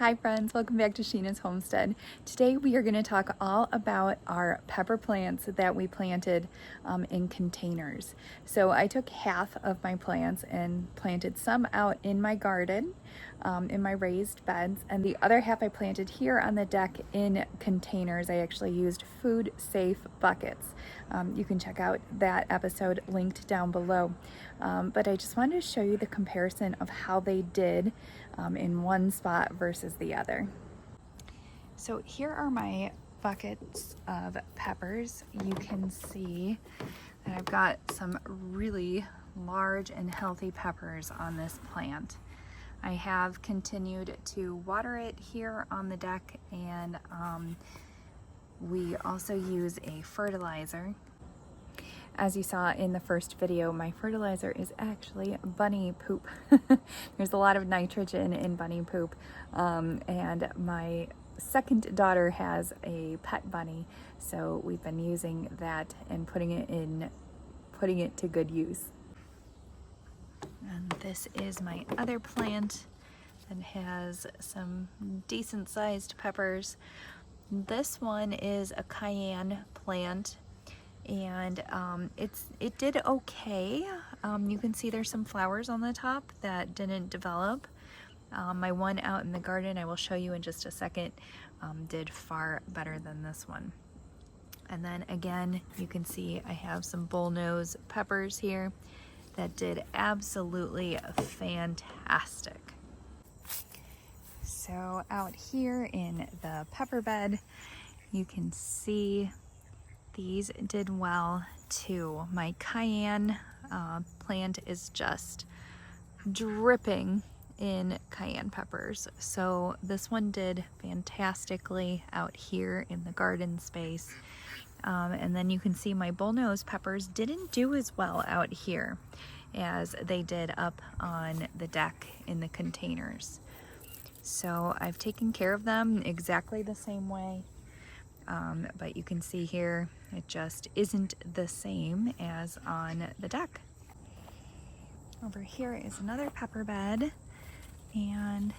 Hi friends, welcome back to Sheena's Homestead. Today we are going to talk all about our pepper plants that we planted in containers. So I took half of my plants and planted some out in my garden, in my raised beds, and the other half I planted here on the deck in containers. I actually used food safe buckets. You can check out that episode linked down below. But I just wanted to show you the comparison of how they did in one spot versus the other. So here are my buckets of peppers. You can see that I've got some really large and healthy peppers on this plant. I have continued to water it here on the deck, and we also use a fertilizer. As you saw in the first video, my fertilizer is actually bunny poop. There's a lot of nitrogen in bunny poop, and my second daughter has a pet bunny, so we've been using that and putting it to good use. And this is my other plant that has some decent sized peppers. This one is a cayenne plant, and it did okay. You can see there's some flowers on the top that didn't develop. My one out in the garden, I will show you in just a second, did far better than this one. And then again, you can see I have some bullnose peppers here that did absolutely fantastic. So out here in the pepper bed, you can see these did well too. My cayenne plant is just dripping in cayenne peppers. So this one did fantastically out here in the garden space. And then you can see my bullnose peppers didn't do as well out here as they did up on the deck in the containers. So I've taken care of them exactly the same way. But you can see here, it just isn't the same as on the deck. Over here is another pepper bed, and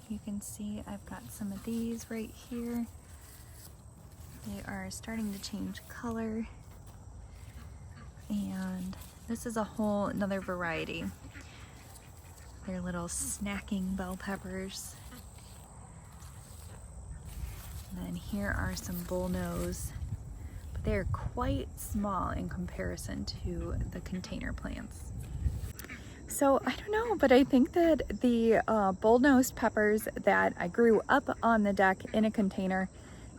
you can see I've got some of these right here. They are starting to change color, and this is a whole another variety. They're little snacking bell peppers. And then here are some bullnose, but they are quite small in comparison to the container plants. So I don't know, but I think that the bullnose peppers that I grew up on the deck in a container,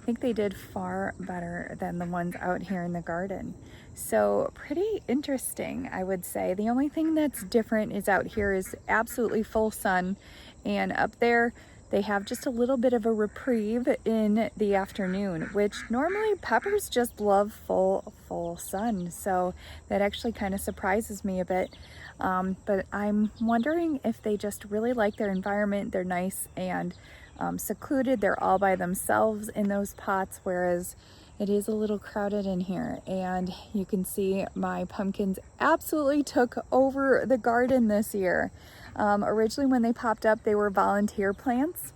I think they did far better than the ones out here in the garden. So pretty interesting, I would say. The only thing that's different is out here is absolutely full sun, and up there they have just a little bit of a reprieve in the afternoon, which normally peppers just love full sun. So that actually kind of surprises me a bit. But I'm wondering if they just really like their environment. They're nice and secluded. They're all by themselves in those pots, whereas it is a little crowded in here. And you can see my pumpkins absolutely took over the garden this year. Originally when they popped up, they were volunteer plants,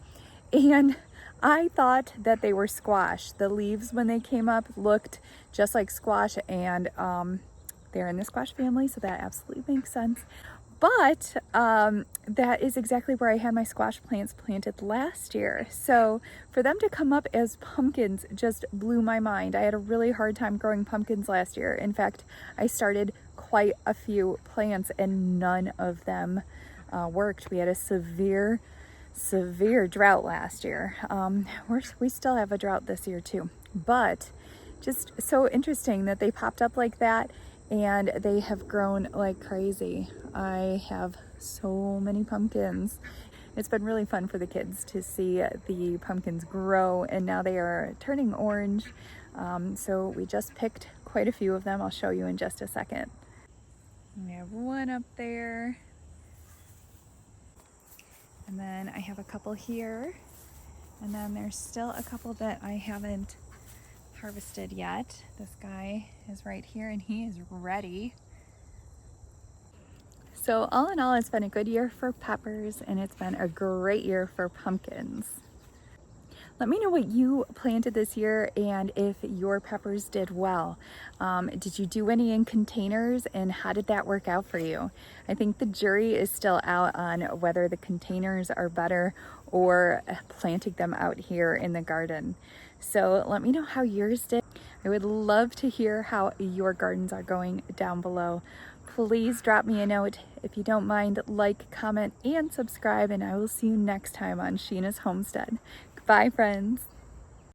and I thought that they were squash. The leaves when they came up looked just like squash, and they're in the squash family, so that absolutely makes sense. But that is exactly where I had my squash plants planted last year. So for them to come up as pumpkins just blew my mind. I had a really hard time growing pumpkins last year. In fact, I started quite a few plants and none of them worked. We had a severe drought last year. We still have a drought this year too, but just so interesting that they popped up like that and they have grown like crazy. I have so many pumpkins. It's been really fun for the kids to see the pumpkins grow, and now they are turning orange. So we just picked quite a few of them. I'll show you in just a second. We have one up there. And then I have a couple here, and then there's still a couple that I haven't harvested yet. This guy is right here and he is ready. So all in all, it's been a good year for peppers, and it's been a great year for pumpkins. Let me know what you planted this year and if your peppers did well. Did you do any in containers, and how did that work out for you? I think the jury is still out on whether the containers are better or planting them out here in the garden. So let me know how yours did. I would love to hear how your gardens are going down below. Please drop me a note. If you don't mind, like, comment, and subscribe, and I will see you next time on Sheena's Homestead. Bye, friends.